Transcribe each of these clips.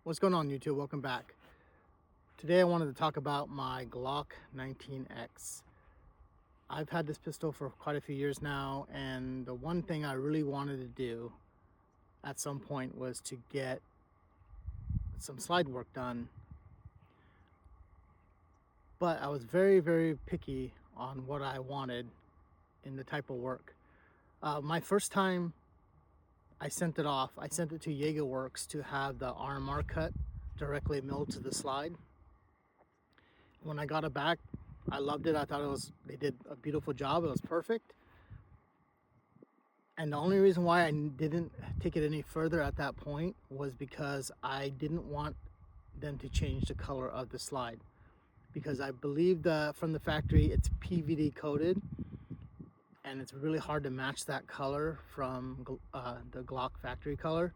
What's going on, YouTube? Welcome back. Today I wanted to talk about my Glock 19X. I've had this pistol for quite a few years now, and the one thing I really wanted to do at some point was to get some slide work done. But I was very picky on what I wanted in the type of work. My first time I sent it off, I sent it to Jaegerworks to have the RMR cut directly milled to the slide. When I got it back, I loved it. I thought they did a beautiful job. It was perfect. And the only reason why I didn't take it any further at that point was because I didn't want them to change the color of the slide, because I believe from the factory it's PVD coated, and it's really hard to match that color from the Glock factory color.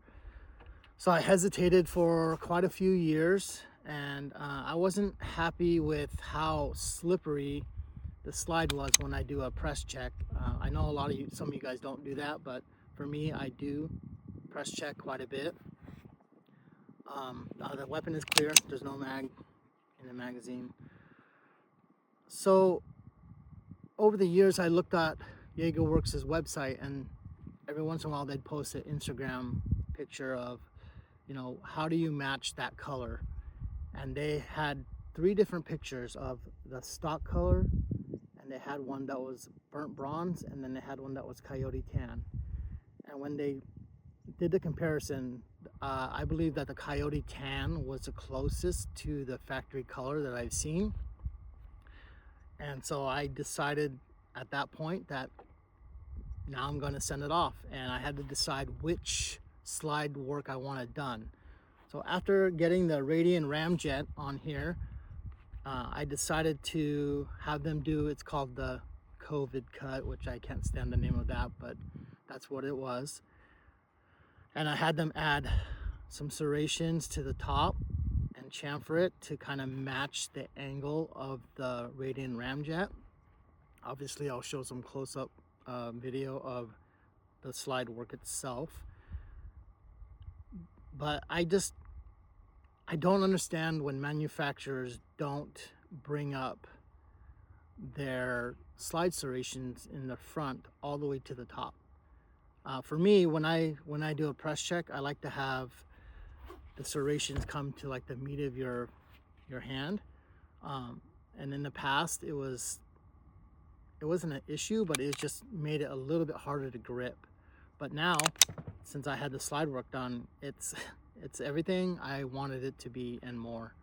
So I hesitated for quite a few years, and I wasn't happy with how slippery the slide was when I do a press check. I know some of you guys don't do that, but for me, I do press check quite a bit. The weapon is clear. There's no mag in the magazine. So over the years, I looked at Jaegerworks' website, and every once in a while they'd post an Instagram picture of, how do you match that color? And they had 3 different pictures of the stock color, and they had one that was burnt bronze, and then they had one that was coyote tan. And when they did the comparison, I believe that the coyote tan was the closest to the factory color that I've seen. And so I decided at that point that now I'm going to send it off, and I had to decide which slide work I wanted done. So after getting the Radian Ramjet on here, I decided to have them do, it's called the COVID cut, which I can't stand the name of that, but that's what it was. And I had them add some serrations to the top and chamfer it to kind of match the angle of the Radian Ramjet. Obviously, I'll show some close-up video of the slide work itself. But I don't understand when manufacturers don't bring up their slide serrations in the front all the way to the top. For me, when I do a press check, I like to have the serrations come to like the meat of your hand. And in the past, it wasn't an issue, but it just made it a little bit harder to grip. But now, since I had the slide work done, it's everything I wanted it to be and more.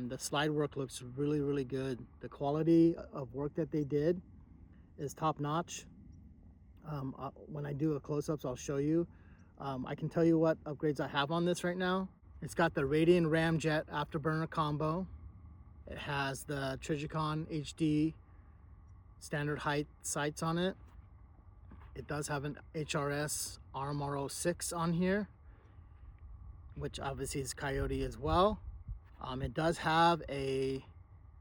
The slide work looks really good. The quality of work that they did is top notch. When I do a close-ups, I'll show you. I can tell you what upgrades I have on this right now. It's got the Radian Ramjet afterburner combo. It has the Trijicon HD standard height sights on it. It does have an HRS RMR06 on here, which obviously is coyote as well. It does have a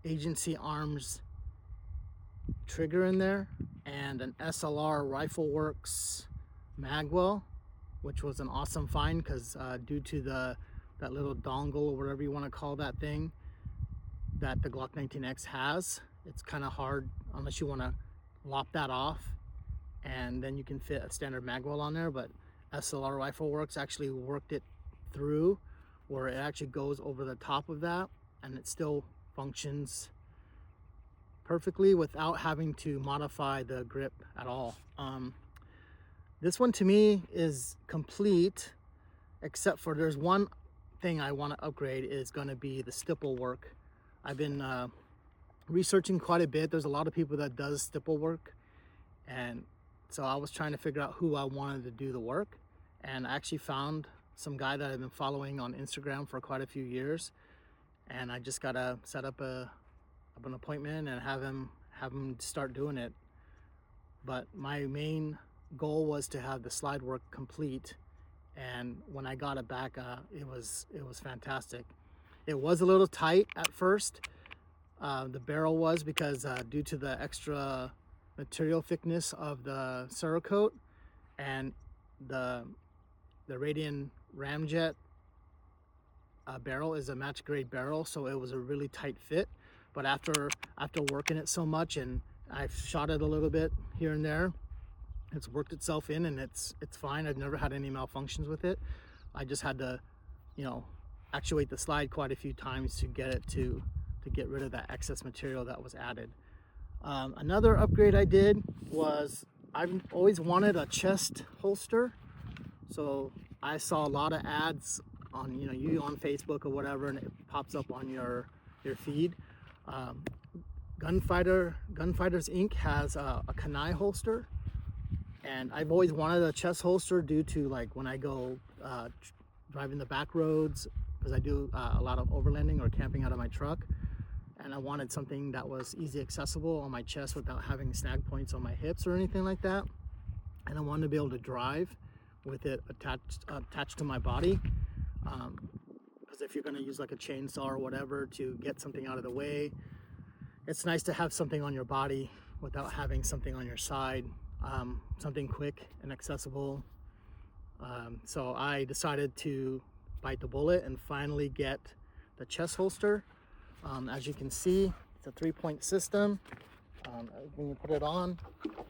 Agency Arms trigger in there, and an SLR Rifleworks magwell, which was an awesome find because due to that little dongle or whatever you want to call that thing that the Glock 19X has, it's kind of hard unless you want to lop that off, and then you can fit a standard magwell on there. But SLR Rifleworks actually worked it through where it actually goes over the top of that, and it still functions perfectly without having to modify the grip at all. This one to me is complete, except for there's one thing I want to upgrade, is going to be the stipple work. I've been researching quite a bit. There's a lot of people that does stipple work, and so I was trying to figure out who I wanted to do the work, and I actually found some guy that I've been following on Instagram for quite a few years, and I just gotta set up an appointment and have him start doing it. But my main goal was to have the slide work complete, and when I got it back, it was fantastic. It was a little tight at first. The barrel was, because due to the extra material thickness of the Cerakote, and the Radian Ramjet barrel is a match grade barrel, so it was a really tight fit. But after working it so much, and I've shot it a little bit here and there, it's worked itself in, and it's fine. I've never had any malfunctions with it. I just had to, you know, actuate the slide quite a few times to get it to get rid of that excess material that was added. Another upgrade I did was, I've always wanted a chest holster. So I saw a lot of ads on, you on Facebook or whatever, and it pops up on your feed. Gunfighters Inc. has a Kanai holster, and I've always wanted a chest holster due to, like, when I go driving the back roads, because I do a lot of overlanding or camping out of my truck, and I wanted something that was easy accessible on my chest without having snag points on my hips or anything like that. And I wanted to be able to drive with it attached to my body, because if you're going to use like a chainsaw or whatever to get something out of the way, it's nice to have something on your body without having something on your side, something quick and accessible. So I decided to bite the bullet and finally get the chest holster. As you can see, it's a 3-point system. When you put it on,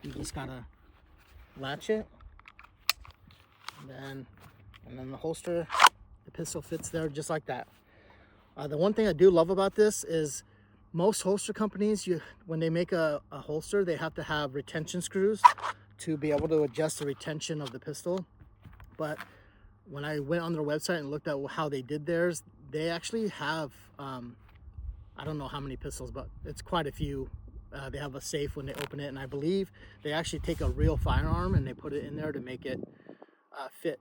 you just gotta latch it, and then the holster, the pistol fits there just like that. The one thing I do love about this is most holster companies, when they make a holster, they have to have retention screws to be able to adjust the retention of the pistol. But when I went on their website and looked at how they did theirs, they actually have, I don't know how many pistols, but it's quite a few. They have a safe when they open it, and I believe they actually take a real firearm and they put it in there to make it fit.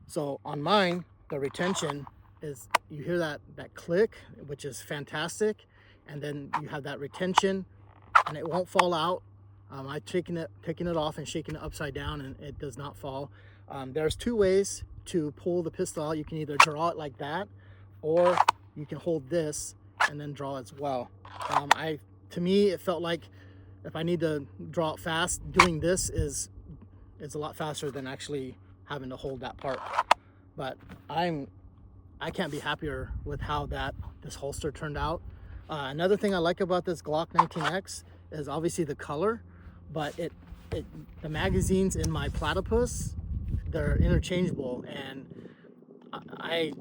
So on mine, the retention is, you hear that click, which is fantastic, and then you have that retention and it won't fall out. I've taken it off and shaking it upside down, and it does not fall. There's 2 ways to pull the pistol out. You can either draw it like that, or you can hold this and then draw as well. To me, it felt like if I need to draw it fast, doing this is a lot faster than actually having to hold that part. But I can't be happier with how this holster turned out. Another thing I like about this Glock 19X is obviously the color, but the magazines in my Platypus, they're interchangeable, and I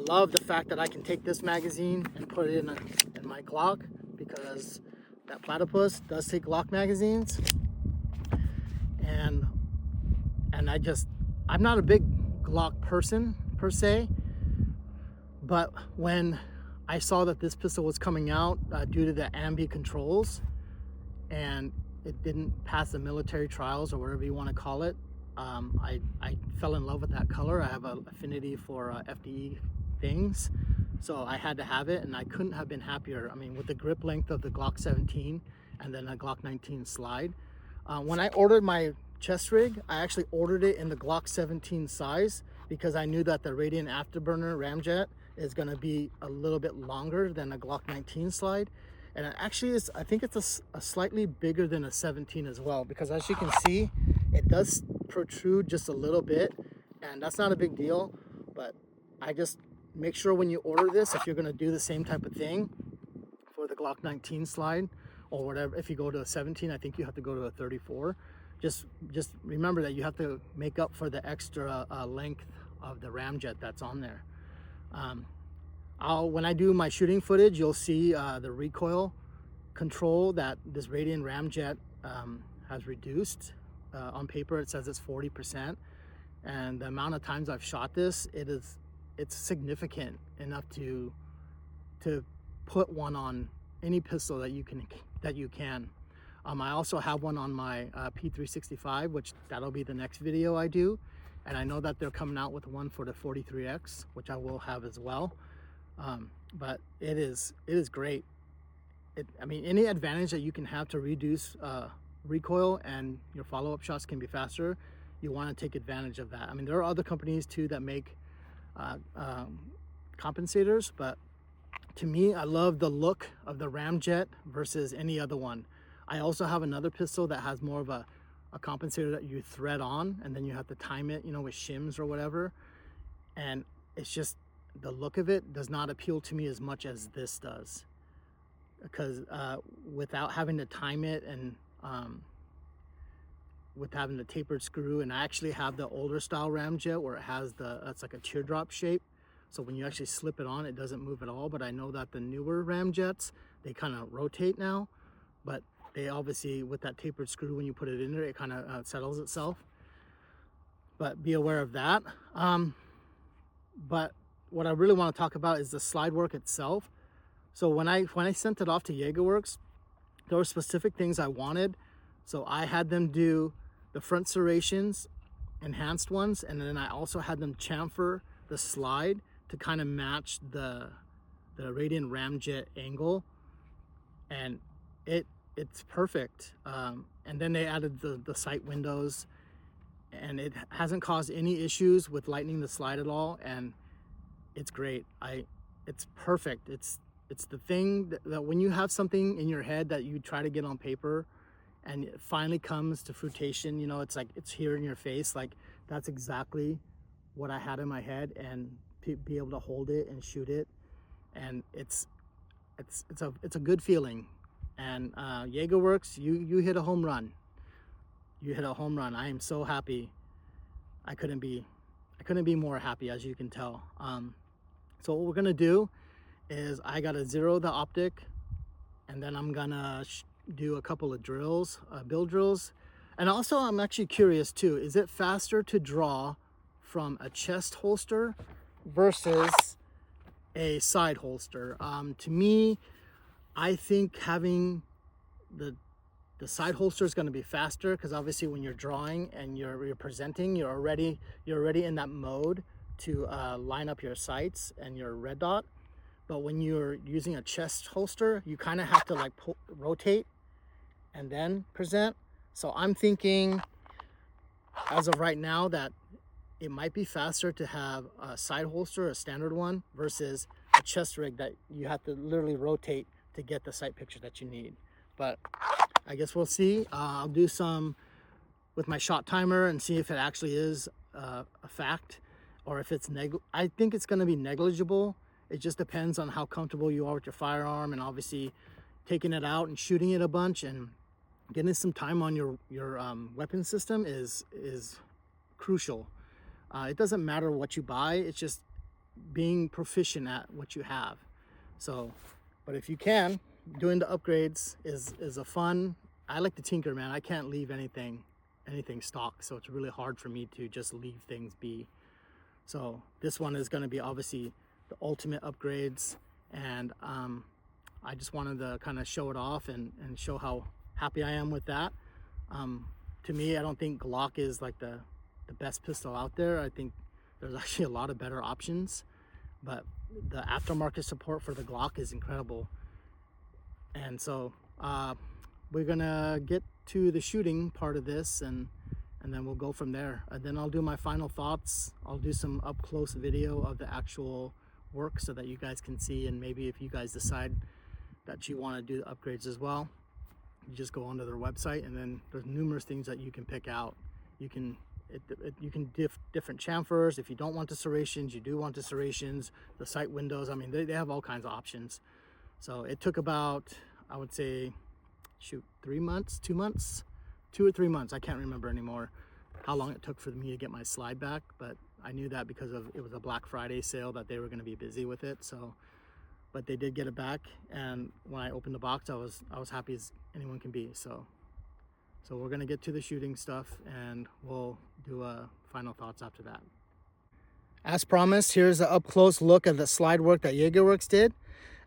love the fact that I can take this magazine and put it in my Glock, because that Platypus does take Glock magazines, and I'm not a big Glock person per se, but when I saw that this pistol was coming out due to the ambi controls, and it didn't pass the military trials or whatever you want to call it, I fell in love with that color. I have an affinity for FDE things, so I had to have it, and I couldn't have been happier. I mean, with the grip length of the Glock 17 and then a Glock 19 slide. When I ordered my chest rig, I actually ordered it in the Glock 17 size, because I knew that the Radiant Afterburner ramjet is going to be a little bit longer than a Glock 19 slide. And it actually is, I think it's a slightly bigger than a 17 as well, because as you can see, it does protrude just a little bit, and that's not a big deal. But I just make sure when you order this, if you're going to do the same type of thing for the Glock 19 slide or whatever, if you go to a 17, I think you have to go to a 34. Just remember that you have to make up for the extra length of the ramjet that's on there. When I do my shooting footage, you'll see the recoil control that this Radiant ramjet has reduced. On paper, it says it's 40%, and the amount of times I've shot this, it's significant enough to put one on any pistol that you can. I also have one on my P365, which that'll be the next video I do, and I know that they're coming out with one for the 43X, which I will have as well. But it is great. I mean, any advantage that you can have to reduce recoil and your follow-up shots can be faster, you want to take advantage of that. I mean, there are other companies too that make compensators, but to me, I love the look of the ramjet versus any other one. I also have another pistol that has more of a compensator that you thread on, and then you have to time it, with shims or whatever. And it's just, the look of it does not appeal to me as much as this does, because without having to time it and with having the tapered screw, and I actually have the older style ramjet where it has that's like a teardrop shape, so when you actually slip it on, it doesn't move at all. But I know that the newer ramjets, they kind of rotate now, but they obviously, with that tapered screw, when you put it in there, it kind of settles itself. But be aware of that. But what I really want to talk about is the slide work itself. So when I sent it off to JagerWorks, there were specific things I wanted. So I had them do the front serrations, enhanced ones, and then I also had them chamfer the slide to kind of match the Radiant Ramjet angle, and it's perfect. And then they added the sight windows, and it hasn't caused any issues with lightening the slide at all, and it's great. It's perfect. It's the thing that when you have something in your head that you try to get on paper and it finally comes to fruition, you know, it's like it's here in your face. Like, that's exactly what I had in my head, and to be able to hold it and shoot it, and it's a good feeling. And JagerWorks, you hit a home run. You hit a home run. I am so happy. I couldn't be more happy, as you can tell. So what we're gonna do is I gotta zero the optic, and then I'm gonna do a couple of drills, build drills. And also, I'm actually curious too, is it faster to draw from a chest holster versus a side holster? To me, I think having the side holster is going to be faster, because obviously when you're drawing and you're presenting, you're already in that mode to line up your sights and your red dot. But when you're using a chest holster, you kind of have to like rotate and then present. So I'm thinking, as of right now, that it might be faster to have a side holster, a standard one, versus a chest rig that you have to literally rotate to get the sight picture that you need. But I guess we'll see. I'll do some with my shot timer and see if it actually is a fact, or if it's I think it's going to be negligible. It just depends on how comfortable you are with your firearm, and obviously taking it out and shooting it a bunch and getting some time on your weapon system is crucial. It doesn't matter what you buy, it's just being proficient at what you have. So, but if you can, doing the upgrades is a fun. I like to tinker, man. I can't leave anything stock, so it's really hard for me to just leave things be. So this one is going to be obviously the ultimate upgrades, and I just wanted to kind of show it off and show how happy I am with that. To me, I don't think Glock is like the best pistol out there. I think there's actually a lot of better options, but the aftermarket support for the Glock is incredible. And so we're gonna get to the shooting part of this, and then we'll go from there. And then I'll do my final thoughts. I'll do some up close video of the actual work so that you guys can see, and maybe if you guys decide that you want to do the upgrades as well, you just go onto their website, and then there's numerous things that you can pick out. You can different chamfers. If you don't want the serrations, you do want the serrations, the sight windows. I mean, they have all kinds of options. So it took about, I would say, 3 months, 2 months, 2 or 3 months. I can't remember anymore how long it took for me to get my slide back, but I knew that because it was a Black Friday sale that they were going to be busy with it. So, but they did get it back, and when I opened the box, I was happy as anyone can be. So we're going to get to the shooting stuff, and we'll do final thoughts after that. As promised, here's an up close look at the slide work that JagerWorks did.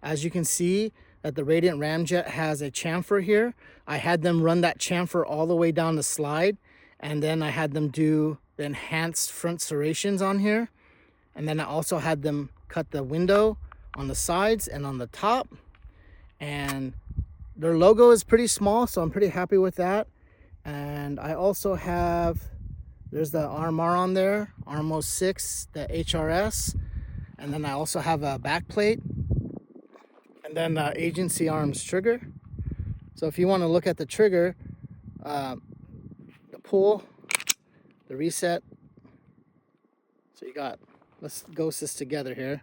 As you can see, that the Radiant Ramjet has a chamfer here. I had them run that chamfer all the way down the slide, and then I had them do the enhanced front serrations on here, and then I also had them cut the window on the sides and on the top, and their logo is pretty small, so I'm pretty happy with that. And I also have, there's the RMR on there, Armo 6, the HRS, and then I also have a back plate, and then the Agency Arms trigger. So if you want to look at the trigger, the pull, the reset. So you got, let's ghost this together here.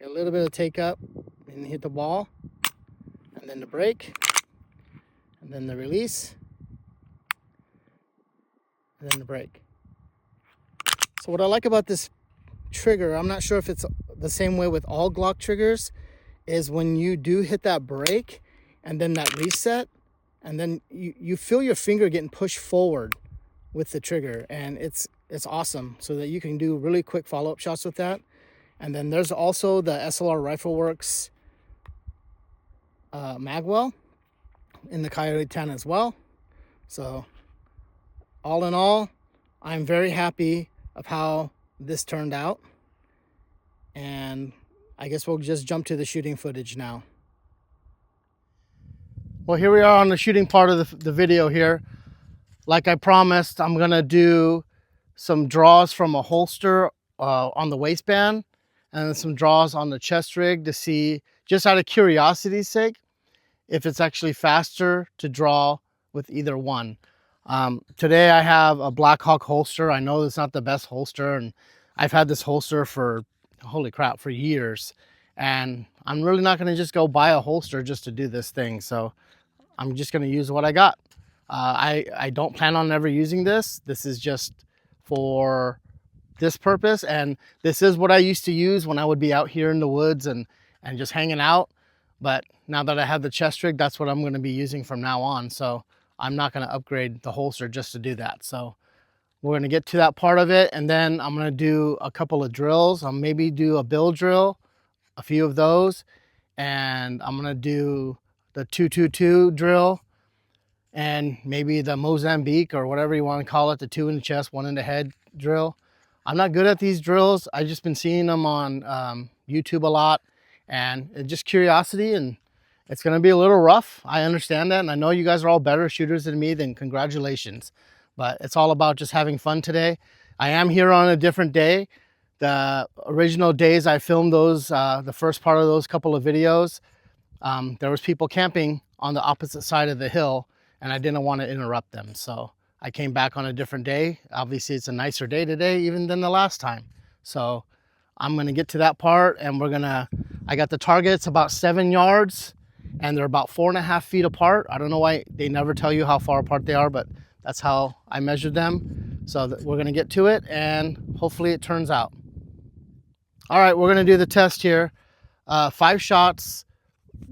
a little bit of take up and hit the ball, and then the break, and then the release, and then the break. So what I like about this trigger, I'm not sure if it's the same way with all Glock triggers, is when you do hit that break and then that reset, and then you feel your finger getting pushed forward with the trigger, and it's awesome, so that you can do really quick follow-up shots with that. And then there's also the SLR Rifle Works magwell in the Coyote 10 as well. So all in all, I'm very happy of how this turned out, and I guess we'll just jump to the shooting footage now. Well, here we are on the shooting part of the video here. Like I promised, I'm gonna do some draws from a holster on the waistband, and some draws on the chest rig to see, just out of curiosity's sake, if it's actually faster to draw with either one. Today I have a Black Hawk holster. I know it's not the best holster, and I've had this holster for, holy crap, for years. And I'm really not gonna just go buy a holster just to do this thing. So I'm just gonna use what I got. I don't plan on ever using this. This is just for this purpose, and this is what I used to use when I would be out here in the woods and just hanging out. But now that I have the chest rig, that's what I'm going to be using from now on. So I'm not going to upgrade the holster just to do that. So we're going to get to that part of it, and then I'm going to do a couple of drills. I'll maybe do a bill drill, a few of those, and I'm going to do the 222 drill, and maybe the Mozambique, or whatever you want to call it, the 2 in the chest, 1 in the head drill. I'm not good at these drills. I've just been seeing them on YouTube a lot, and it's just curiosity, and it's going to be a little rough. I understand that, and I know you guys are all better shooters than me, then congratulations. But it's all about just having fun today. I am here on a different day. The original days I filmed those, the first part of those couple of videos, there was people camping on the opposite side of the hill, and I didn't want to interrupt them. So I came back on a different day. Obviously it's a nicer day today even than the last time. So I'm going to get to that part, and I got the targets about 7 yards, and they're about 4.5 feet apart. I don't know why they never tell you how far apart they are, but that's how I measured them. So we're going to get to it, and hopefully it turns out. All right, we're going to do the test here. 5 shots,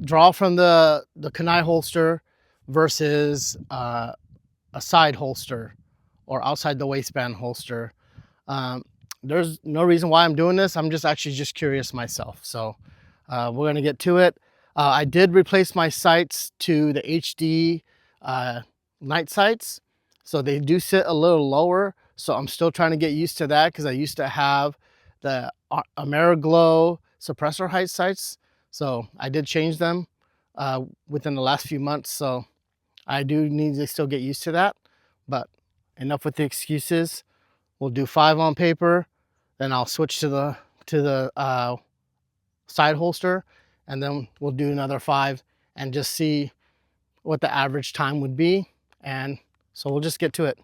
draw from the kunai holster versus a side holster or outside the waistband holster. There's no reason why I'm doing this. I'm just curious myself. So we're going to get to it. I did replace my sights to the HD night sights. So they do sit a little lower. So I'm still trying to get used to that, because I used to have the AmeriGlow suppressor height sights. So I did change them within the last few months. So I do need to still get used to that. But enough with the excuses. We'll do 5 on paper, then I'll switch to the side holster, and then we'll do another 5 and just see what the average time would be. And so we'll just get to it.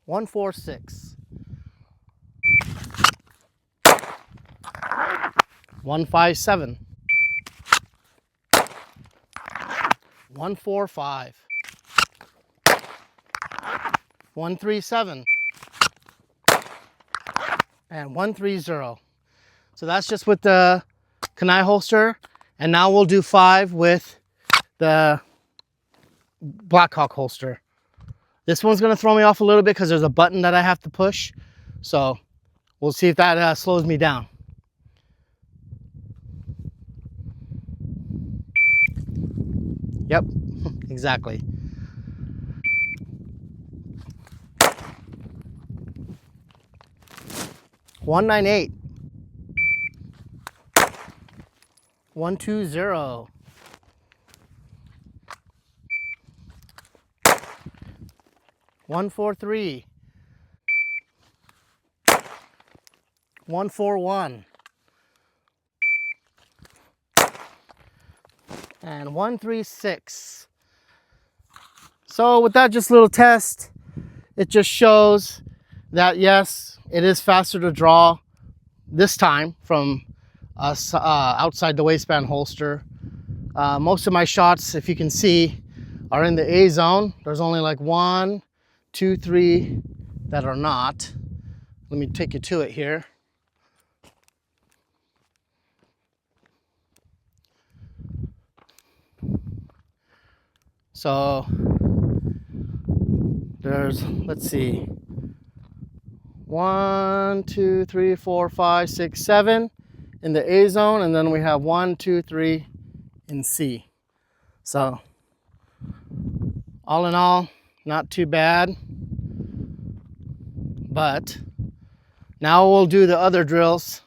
One, 4, 6. 1, 5, 7. 1, 4, 5. 1, 3, 7. And 1, 3, 0. So that's just with the kunai holster. And now we'll do 5 with the Black Hawk holster. This one's going to throw me off a little bit because there's a button that I have to push. So we'll see if that slows me down. Yep, exactly. One, 9, 8. 1, 2, 0. 1, 4, 3. 1, 4, 1. And 1, 3, 6. So with that just little test, it just shows that yes, it is faster to draw this time from us outside the waistband holster. Most of my shots, if you can see, are in the A zone. There's only like 1, 2, 3 that are not. Let me take you to it here. So there's, let's see, 1, 2, 3, 4, 5, 6, 7 in the A zone, and then we have 1, 2, 3 in C. So all in all, not too bad. But now we'll do the other drills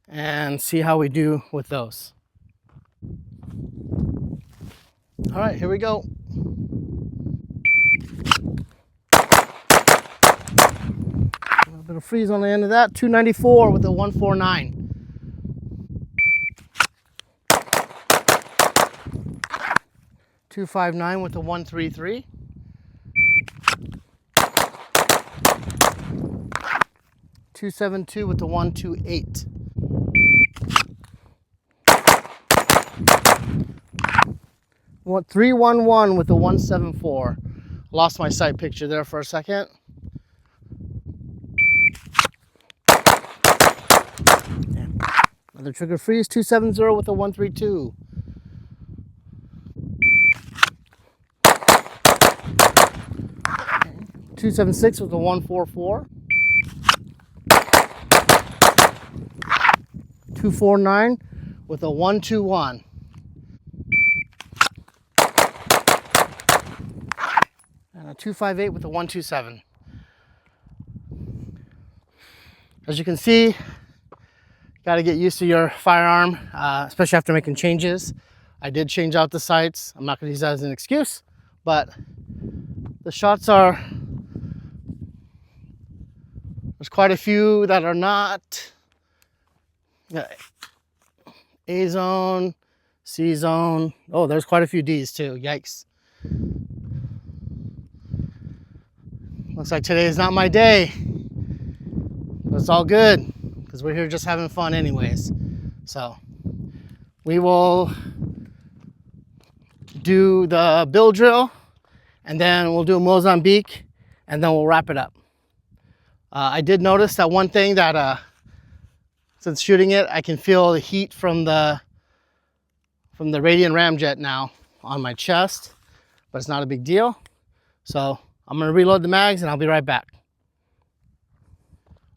and see how we do with those. All right, here we go. A little bit of freeze on the end of that. 294 with a 149. 259 with a 133. 272 with the 128. 311 with the 174. Lost my sight picture there for a second. Another trigger freeze. 270 with the 132. 276 with the 144. 249 with a 121. And a 258 with a 127. As you can see, got to get used to your firearm, especially after making changes. I did change out the sights. I'm not going to use that as an excuse, but the shots are, there's quite a few that are not A zone, C zone. Oh, there's quite a few D's too. Yikes. Looks like today is not my day. But it's all good because we're here just having fun anyways. So we will do the bill drill and then we'll do a Mozambique and then we'll wrap it up. I did notice that one thing that since shooting it, I can feel the heat from the Radiant Ramjet now on my chest, but it's not a big deal. So I'm gonna reload the mags and I'll be right back.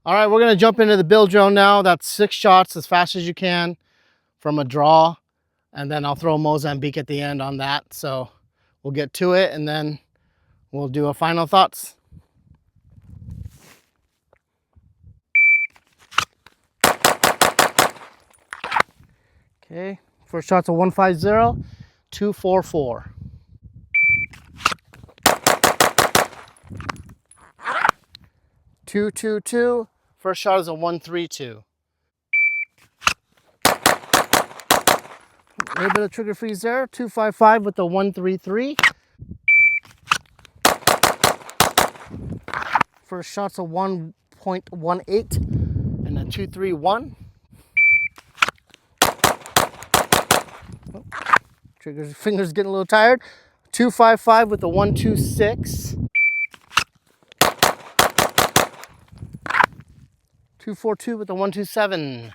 All right, we're gonna jump into the bill drill now. That's 6 shots as fast as you can from a draw, and then I'll throw Mozambique at the end on that. So we'll get to it and then we'll do a final thoughts. Okay, first shot's a 150, 244. 222. First shot is a 132. A little bit of trigger freeze there. 255 with the 133. First shot's a 1.18 and a 231. Trigger's fingers getting a little tired. 255 with the 126. 242 with the 127.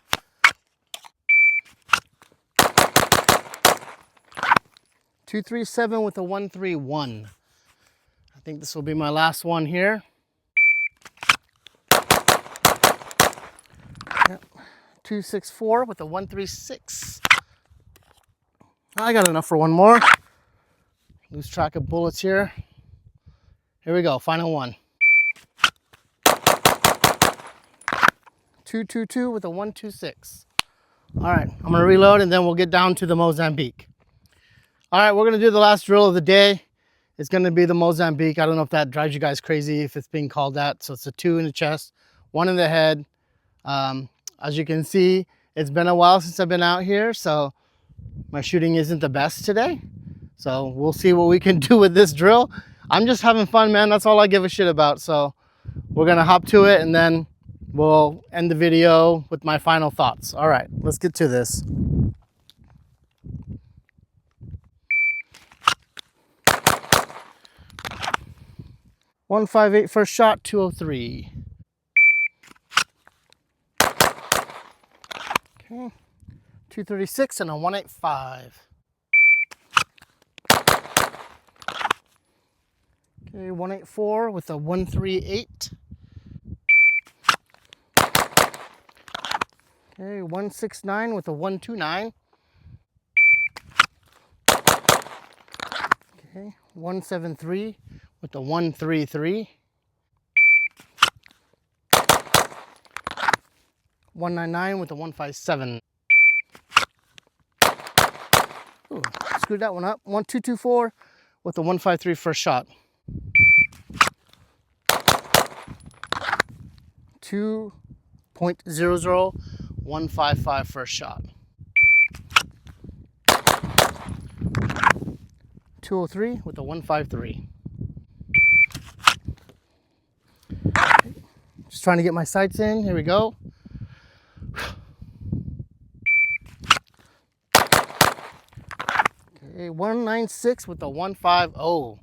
237 with the 131. I think this will be my last one here. Yep. 264 with the 136. I got enough for one more. Lose track of bullets here. Here we go, final one. 222 with a 126. All right, I'm gonna reload and then we'll get down to the Mozambique. All right, we're gonna do the last drill of the day. It's gonna be the Mozambique. I don't know if that drives you guys crazy if it's being called that. So it's a 2 in the chest, 1 in the head. As you can see, it's been a while since I've been out here, so my shooting isn't the best today. So we'll see what we can do with this drill. I'm just having fun, man. That's all I give a shit about. So we're gonna hop to it and then we'll end the video with my final thoughts. All right, let's get to this. .158 first shot, 203. Okay, 236 and a 185. Okay, 184 with a 138. Okay, 169 with a 129. Okay, 173 with a 133. 199 with a 157. Ooh, screwed that one up. 1224 with a 153 first shot. 2.00155 first shot. 203 with a 153. Okay. Just trying to get my sights in. Here we go. Okay, 196 with a 150.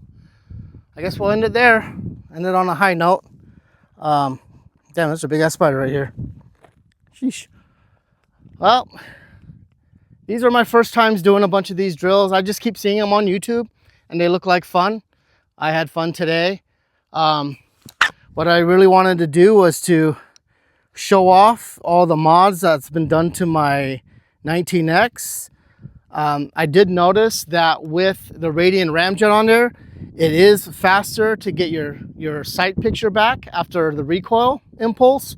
I guess we'll end it there. End it on a high note. Damn, that's a big ass spider right here. Sheesh. Well, these are my first times doing a bunch of these drills. I just keep seeing them on YouTube and they look like fun. I had fun today. What I really wanted to do was to show off all the mods that's been done to my 19X. I did notice that with the Radiant Ramjet on there, it is faster to get your sight picture back after the recoil impulse.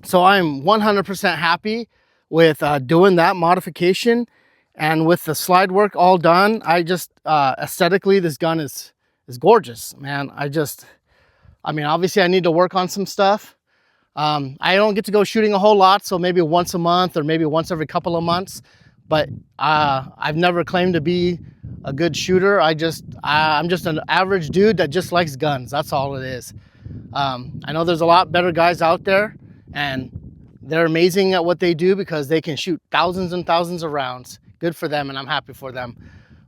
So I'm 100% happy with doing that modification, and with the slide work all done. I just aesthetically, this gun is gorgeous, man. I mean, obviously I need to work on some stuff. I don't get to go shooting a whole lot, so maybe once a month or maybe once every couple of months. But I've never claimed to be a good shooter. I'm just an average dude that just likes guns. That's all it is. I know there's a lot better guys out there, and they're amazing at what they do because they can shoot thousands and thousands of rounds. Good for them, and I'm happy for them.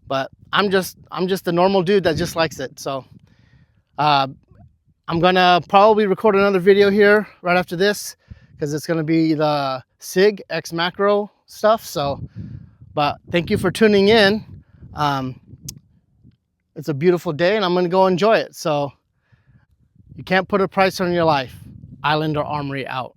But I'm just a normal dude that just likes it. So I'm gonna probably record another video here right after this because it's gonna be the SIG X macro stuff. So, but thank you for tuning in. It's a beautiful day and I'm gonna go enjoy it. So you can't put a price on your life. Islander Armory out.